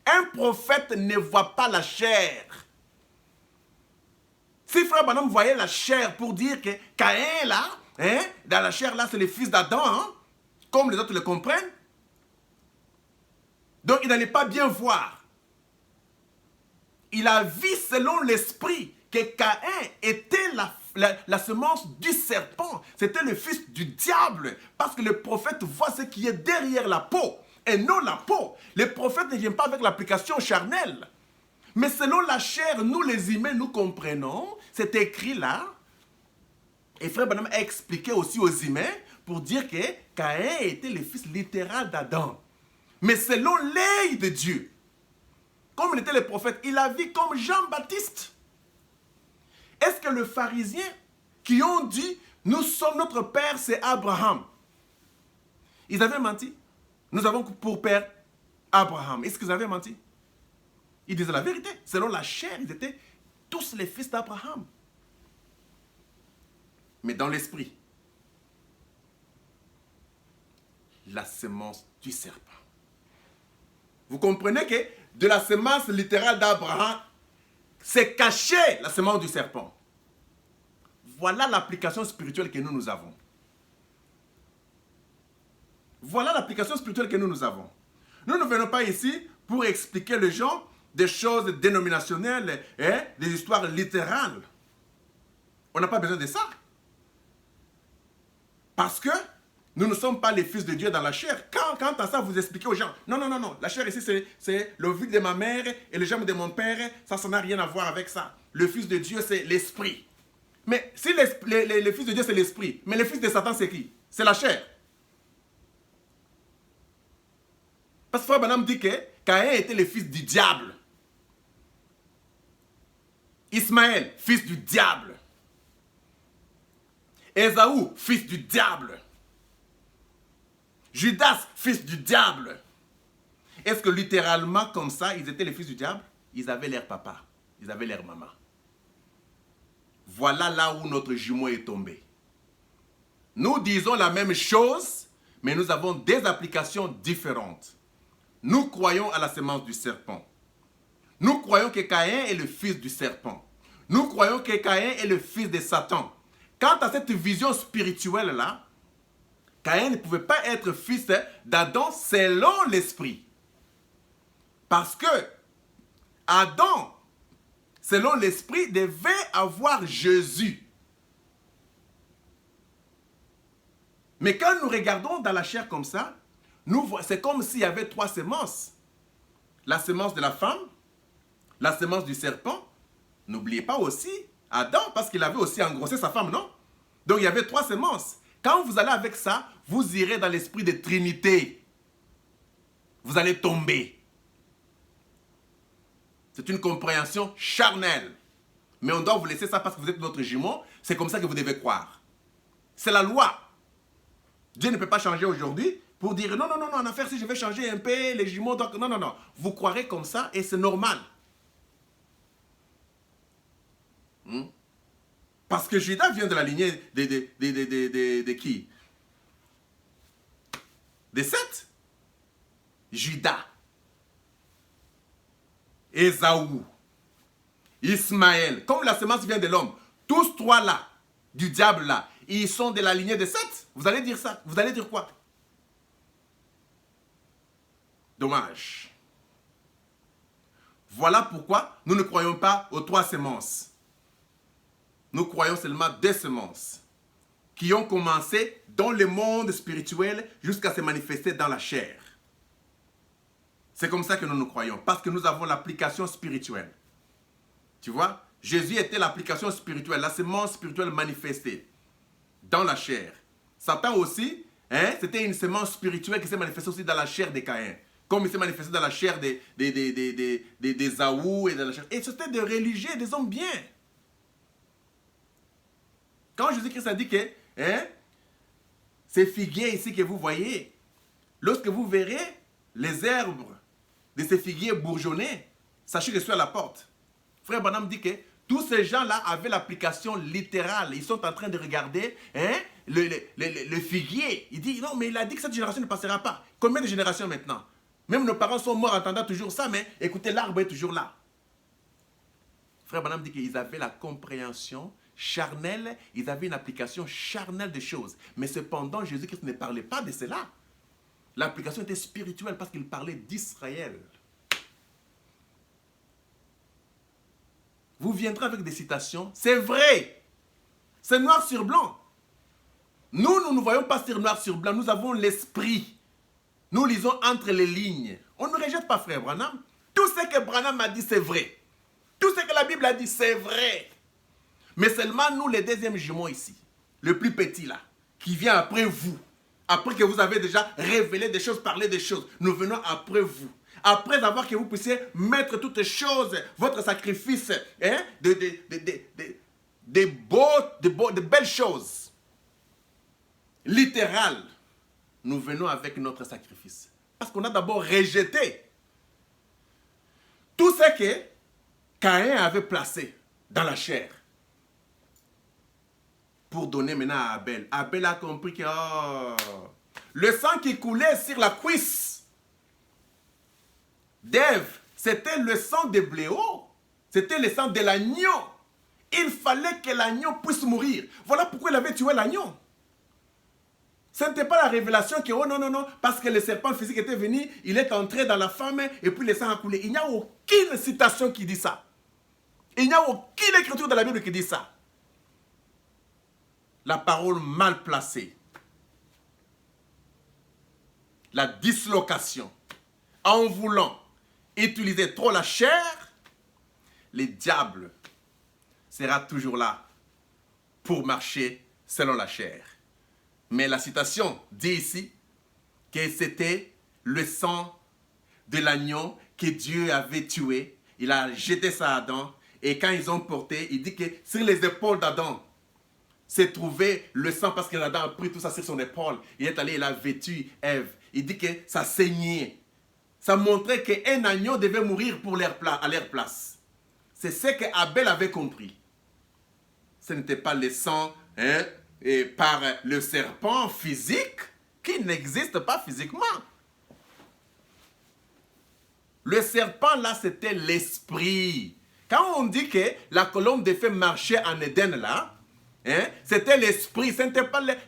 Speaker 1: Un prophète ne voit pas la chair. Si Frère Branham voyait la chair pour dire que Caïn là, dans la chair là, c'est le fils d'Adam, comme les autres le comprennent, donc il n'allait pas bien voir. Il a vu selon l'esprit que Caïn était la semence du serpent. C'était le fils du diable. Parce que le prophète voit ce qui est derrière la peau et non la peau. Le prophète ne vient pas avec l'application charnelle. Mais selon la chair, nous les humains, nous comprenons. C'est écrit là. Et Frère Branham a expliqué aussi aux humains pour dire que Caïn était le fils littéral d'Adam. Mais selon l'œil de Dieu, comme il était le prophète, il a vu comme Jean-Baptiste. Est-ce que les pharisiens qui ont dit, nous sommes notre père, c'est Abraham, ils avaient menti? Nous avons pour père Abraham. Est-ce qu'ils avaient menti? Ils disaient la vérité. Selon la chair, ils étaient tous les fils d'Abraham. Mais dans l'esprit, la semence du serpent. Vous comprenez que de la semence littérale d'Abraham, c'est caché la semence du serpent. Voilà l'application spirituelle que nous avons. Voilà l'application spirituelle que nous avons. Nous ne venons pas ici pour expliquer les gens des choses dénominationnelles, des histoires littérales. On n'a pas besoin de ça. Parce que nous ne sommes pas les fils de Dieu dans la chair. Quant à ça, vous expliquez aux gens, non, non, non, non, la chair ici, c'est le vide de ma mère et le germe de mon père, ça n'a rien à voir avec ça. Le fils de Dieu, c'est l'esprit. Mais si le fils de Dieu, c'est l'esprit, mais le fils de Satan, c'est qui? C'est la chair. Parce que Frère Branham dit que Caïn était le fils du diable. Ismaël, fils du diable. Ésaü, fils du diable. Judas, fils du diable. Est-ce que littéralement, comme ça, ils étaient les fils du diable? Ils avaient leur papa, ils avaient leur maman. Voilà là où notre jumeau est tombé. Nous disons la même chose, mais nous avons des applications différentes. Nous croyons à la sémence du serpent. Nous croyons que Caïn est le fils du serpent. Nous croyons que Caïn est le fils de Satan. Quant à cette vision spirituelle-là, Caïn ne pouvait pas être fils d'Adam selon l'esprit. Parce que Adam, selon l'esprit, devait avoir Jésus. Mais quand nous regardons dans la chair comme ça, c'est comme s'il y avait 3 semences. La semence de la femme, la semence du serpent. N'oubliez pas aussi Adam, parce qu'il avait aussi engrossé sa femme, non? Donc il y avait 3 semences. Quand vous allez avec ça, vous irez dans l'esprit de Trinité. Vous allez tomber. C'est une compréhension charnelle. Mais on doit vous laisser ça parce que vous êtes notre jumeau. C'est comme ça que vous devez croire. C'est la loi. Dieu ne peut pas changer aujourd'hui pour dire non, non, non, non, en affaire, si je vais changer un peu les jumeaux, donc non, non, non. Vous croirez comme ça et c'est normal. Parce que Judas vient de la lignée de qui? De Seth. Judas. Ésaü. Ismaël. Comme la semence vient de l'homme. Tous 3 là, du diable là, ils sont de la lignée de Seth. Vous allez dire ça. Vous allez dire quoi? Dommage. Voilà pourquoi nous ne croyons pas aux 3 semences. Nous croyons seulement 2 semences qui ont commencé dans le monde spirituel jusqu'à se manifester dans la chair. C'est comme ça que nous croyons, parce que nous avons l'application spirituelle. Tu vois, Jésus était l'application spirituelle, la semence spirituelle manifestée dans la chair. Satan aussi, c'était une semence spirituelle qui s'est manifestée aussi dans la chair de Caïn. Comme il s'est manifesté dans la chair des Ésaü et dans la chair. Et c'était des religieux, des hommes bien. Quand Jésus-Christ a dit que ces figuiers ici que vous voyez, lorsque vous verrez les herbes de ces figuiers bourgeonner, sachez que je suis à la porte. Frère Branham dit que tous ces gens-là avaient l'application littérale. Ils sont en train de regarder le figuier. Il dit, non, mais il a dit que cette génération ne passera pas. Combien de générations maintenant? Même nos parents sont morts en entendant toujours ça, mais écoutez, l'arbre est toujours là. Frère Branham dit qu'ils avaient la compréhension charnelle, ils avaient une application charnelle des choses. Mais cependant, Jésus-Christ ne parlait pas de cela. L'application était spirituelle parce qu'il parlait d'Israël. Vous viendrez avec des citations. C'est vrai. C'est noir sur blanc. Nous ne voyons pas sur noir sur blanc. Nous avons l'esprit. Nous lisons entre les lignes. On ne rejette pas frère Branham. Tout ce que Branham a dit, c'est vrai. Tout ce que la Bible a dit, c'est vrai. Mais seulement nous, les deuxièmes jumeaux ici, le plus petit là, qui vient après vous, après que vous avez déjà révélé des choses, parlé des choses, nous venons après vous. Après avoir que vous puissiez mettre toutes choses, votre sacrifice, de belles choses, littérales, nous venons avec notre sacrifice. Parce qu'on a d'abord rejeté tout ce que Caïn avait placé dans la chair pour donner maintenant à Abel. Abel a compris que le sang qui coulait sur la cuisse d'Ève, c'était le sang de bléau. C'était le sang de l'agneau. Il fallait que l'agneau puisse mourir. Voilà pourquoi il avait tué l'agneau. Ce n'était pas la révélation que, oh non, non, non, parce que le serpent physique était venu, il est entré dans la femme et puis le sang a coulé. Il n'y a aucune citation qui dit ça. Il n'y a aucune écriture de la Bible qui dit ça. La parole mal placée. La dislocation. En voulant utiliser trop la chair, le diable sera toujours là pour marcher selon la chair. Mais la citation dit ici que c'était le sang de l'agneau que Dieu avait tué. Il a jeté ça à Adam. Et quand ils ont porté, il dit que sur les épaules d'Adam s'est trouvé le sang parce que Adam a pris tout ça sur son épaule. Il est allé, il a vêtu Ève. Il dit que ça saignait. Ça montrait qu'un agneau devait mourir à leur place. C'est ce qu'Abel avait compris. Ce n'était pas le sang et par le serpent physique qui n'existe pas physiquement. Le serpent là, c'était l'esprit. Quand on dit que la colonne de feu marchait en Éden là, c'était l'esprit.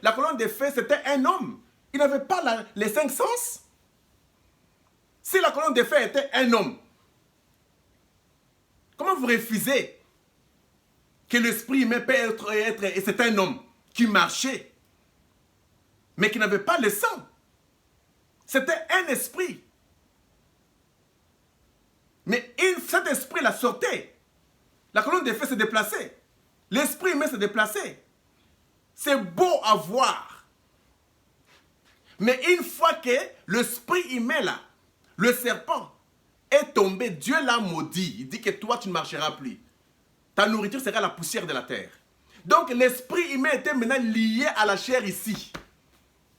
Speaker 1: La colonne de feu, c'était un homme. Il n'avait pas les 5 sens. Si la colonne de feu était un homme, comment vous refusez que l'esprit humain peut être et c'est un homme qui marchait, mais qui n'avait pas le sang? C'était un esprit. Mais cet esprit-là sortait. La colonne de feu se déplaçait. L'esprit humain se déplaçait. C'est beau à voir. Mais une fois que l'esprit humain, là, le serpent, est tombé, Dieu l'a maudit. Il dit que toi, tu ne marcheras plus. Ta nourriture sera la poussière de la terre. Donc, l'esprit humain était maintenant lié à la chair ici.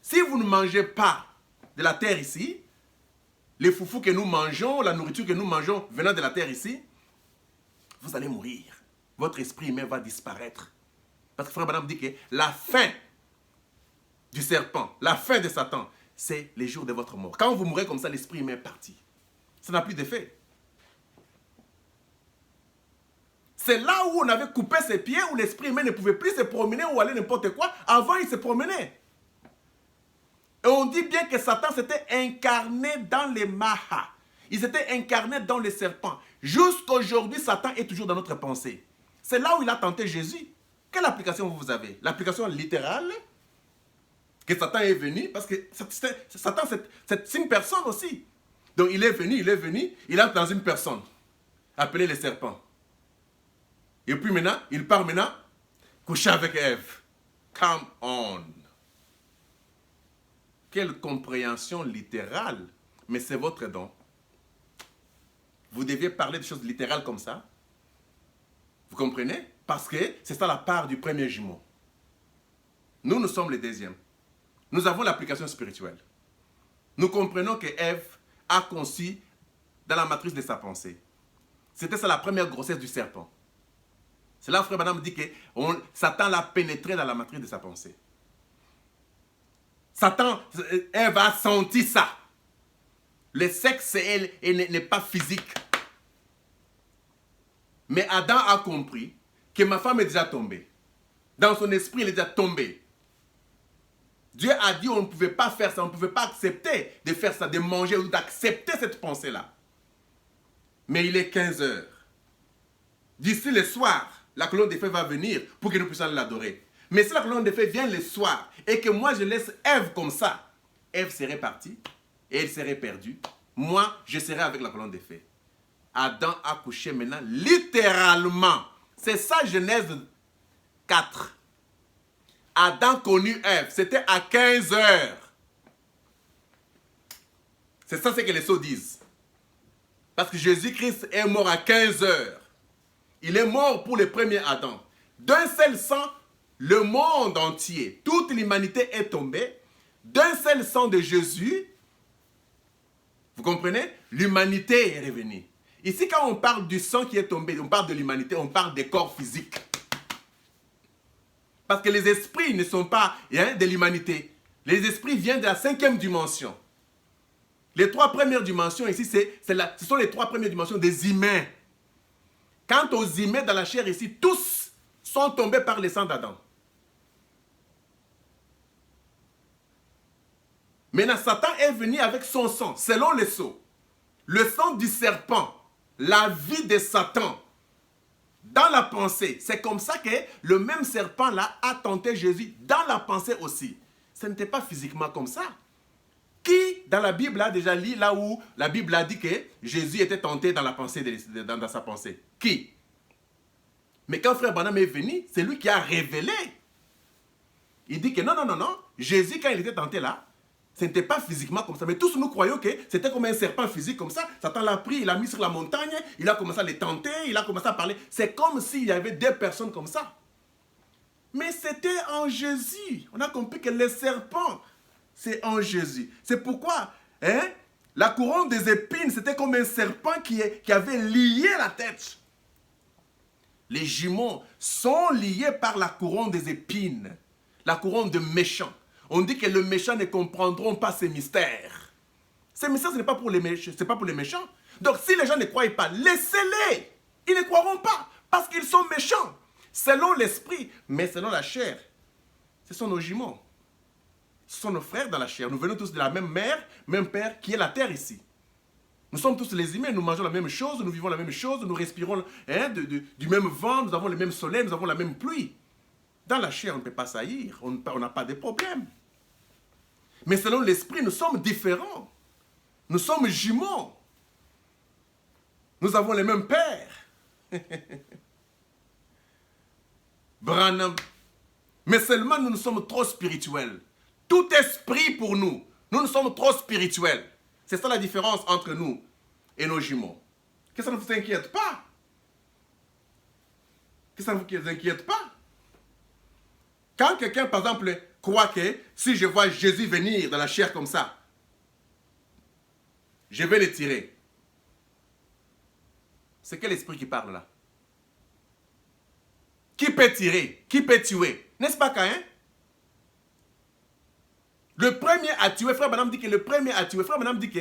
Speaker 1: Si vous ne mangez pas de la terre ici, les foufous que nous mangeons, la nourriture que nous mangeons venant de la terre ici, vous allez mourir. Votre esprit humain va disparaître. Parce que Frère Branham dit que la fin du serpent, la fin de Satan, c'est les jours de votre mort. Quand vous mourrez comme ça, l'esprit humain est parti. Ça n'a plus d'effet. C'est là où on avait coupé ses pieds, où l'esprit humain ne pouvait plus se promener ou aller n'importe quoi. Avant, il se promenait. Et on dit bien que Satan s'était incarné dans les mahas. Il s'était incarné dans les serpents. Jusqu'aujourd'hui, Satan est toujours dans notre pensée. C'est là où il a tenté Jésus. Quelle application vous avez? L'application littérale que Satan est venu, parce que Satan, c'est une personne aussi. Donc il est venu, il entre dans une personne, appelée le serpent. Et puis maintenant, il part maintenant, coucher avec Ève. Come on. Quelle compréhension littérale. Mais c'est votre don. Vous deviez parler de choses littérales comme ça. Vous comprenez? Parce que c'est ça la part du premier jumeau. Nous sommes les deuxièmes. Nous avons l'application spirituelle. Nous comprenons que Ève a conçu dans la matrice de sa pensée. C'était ça la première grossesse du serpent. C'est là où Frère Branham dit que Satan l'a pénétré dans la matrice de sa pensée. Ève a senti ça. Le sexe n'est pas physique. Mais Adam a compris que ma femme est déjà tombée. Dans son esprit, elle est déjà tombée. Dieu a dit qu'on ne pouvait pas faire ça, on ne pouvait pas accepter de faire ça, de manger ou d'accepter cette pensée-là. Mais il est 15 heures. D'ici le soir, la colonne de feu va venir pour que nous puissions l'adorer. Mais si la colonne de feu vient le soir et que moi je laisse Ève comme ça, Ève serait partie et elle serait perdue. Moi, je serais avec la colonne de feu. Adam a couché maintenant littéralement. C'est ça Genèse 4. Adam connut Ève. C'était à 15 heures. C'est ça ce que les sceaux disent. Parce que Jésus-Christ est mort à 15 heures. Il est mort pour le premier Adam. D'un seul sang, le monde entier, toute l'humanité est tombée. D'un seul sang de Jésus, vous comprenez? L'humanité est revenue. Ici, quand on parle du sang qui est tombé, on parle de l'humanité, on parle des corps physiques. Parce que les esprits ne sont pas de l'humanité. Les esprits viennent de la 5e dimension. Les 3 premières dimensions ici, ce sont les 3 premières dimensions des humains. Quant aux humains dans la chair ici, tous sont tombés par le sang d'Adam. Maintenant, Satan est venu avec son sang, selon les sceaux. Le sang du serpent, la vie de Satan, dans la pensée. C'est comme ça que le même serpent-là a tenté Jésus dans la pensée aussi. Ce n'était pas physiquement comme ça. Qui, dans la Bible, a déjà lu là où la Bible a dit que Jésus était tenté dans la pensée, dans sa pensée? Qui? Mais quand Frère Branham est venu, c'est lui qui a révélé. Il dit que non. Jésus, quand il était tenté là, Ce n'était pas physiquement comme ça, mais tous nous croyons que c'était comme un serpent physique comme ça. Satan l'a pris, il l'a mis sur la montagne, il a commencé à les tenter, il a commencé à parler. C'est comme s'il y avait des personnes comme ça. Mais c'était en Jésus. On a compris que le serpent, c'est en Jésus. C'est pourquoi, la couronne des épines, c'était comme un serpent qui avait lié la tête. Les jumeaux sont liés par la couronne des épines, la couronne de méchants. On dit que les méchants ne comprendront pas ces mystères. Ces mystères, ce n'est pas pour les méchants, c'est pas pour les méchants. Donc, si les gens ne croient pas, laissez-les. Ils ne croiront pas parce qu'ils sont méchants. Selon l'esprit, mais selon la chair. Ce sont nos jumeaux. Ce sont nos frères dans la chair. Nous venons tous de la même mère, même père, qui est la terre ici. Nous sommes tous les humains, nous mangeons la même chose, nous vivons la même chose, nous respirons du même vent, nous avons le même soleil, nous avons la même pluie. Dans la chair, on ne peut pas saillir, on n'a pas de problème. Mais selon l'esprit, nous sommes différents. Nous sommes jumeaux. Nous avons les mêmes pères. Branham. Mais seulement nous sommes trop spirituels. Tout esprit pour nous, nous sommes trop spirituels. C'est ça la différence entre nous et nos jumeaux. Que ça ne vous inquiète pas. Que ça ne vous inquiète pas. Quand quelqu'un, par exemple, croit que si je vois Jésus venir dans la chair comme ça, je vais le tirer. C'est quel esprit qui parle là? Qui peut tirer? Qui peut tuer? N'est-ce pas Caïn? Le premier à tuer, frère Branham dit que le premier à tuer, frère Branham dit que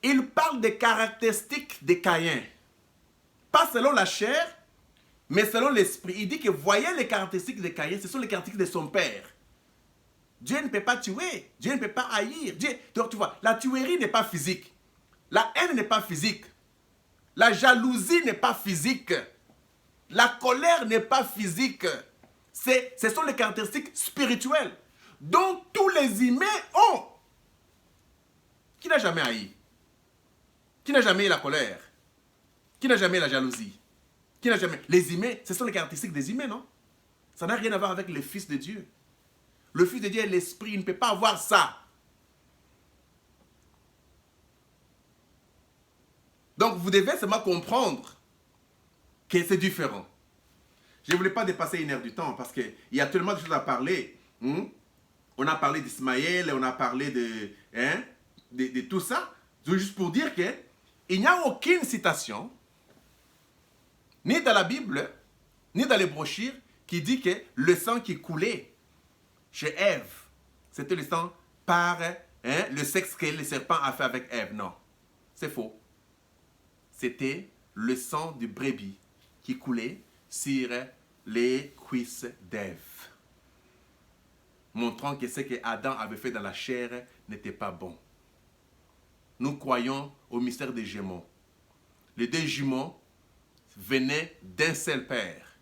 Speaker 1: il parle des caractéristiques de Caïn. Pas selon la chair, mais selon l'esprit. Il dit que voyez les caractéristiques de Caïn, ce sont les caractéristiques de son père. Dieu ne peut pas tuer, Dieu ne peut pas haïr. Donc tu vois, la tuerie n'est pas physique. La haine n'est pas physique. La jalousie n'est pas physique. La colère n'est pas physique. Ce sont les caractéristiques spirituelles dont tous les humains ont. Qui n'a jamais haï? Qui n'a jamais eu la colère? Qui n'a jamais eu la jalousie? Qui n'a jamais... Les humains, ce sont les caractéristiques des humains, non? Ça n'a rien à voir avec le Fils de Dieu. Le Fils de Dieu est l'Esprit, il ne peut pas avoir ça. Donc vous devez seulement comprendre que c'est différent. Je ne voulais pas dépasser 1 heure du temps parce qu'il y a tellement de choses à parler. On a parlé d'Ismaël, on a parlé de tout ça. Juste pour dire qu'il n'y a aucune citation, ni dans la Bible, ni dans les brochures, qui dit que le sang qui coulait chez Ève, c'était le sang par le sexe que le serpent a fait avec Ève. Non, c'est faux. C'était le sang du brebis qui coulait sur les cuisses d'Ève, montrant que ce que Adam avait fait dans la chair n'était pas bon. Nous croyons au mystère des jumeaux. Les deux jumeaux venaient d'un seul père.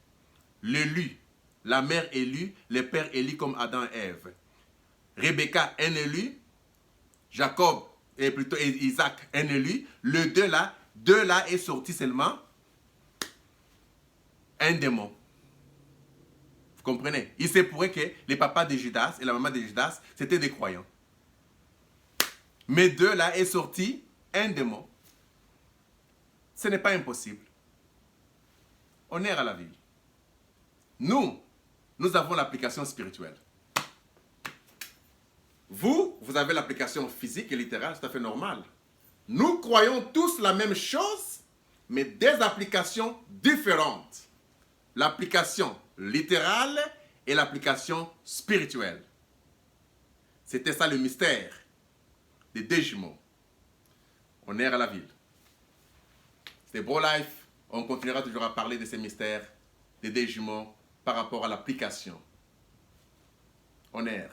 Speaker 1: L'élu, la mère élue, le père élu comme Adam et Ève. Rebecca, un élu. Jacob, et plutôt Isaac, un élu. Le deux là est sorti seulement un démon. Vous comprenez? Il se pourrait que les papas de Judas et la maman de Judas, c'était des croyants. Mais deux là est sorti un démon. Ce n'est pas impossible. Honneur à la ville. Nous avons l'application spirituelle. Vous avez l'application physique et littérale, c'est tout à fait normal. Nous croyons tous la même chose, mais des applications différentes. L'application littérale et l'application spirituelle. C'était ça le mystère des deux jumeaux. Honneur à la ville. C'était Bro Life. On continuera toujours à parler de ces mystères des deux jumeaux par rapport à l'application. Honneur.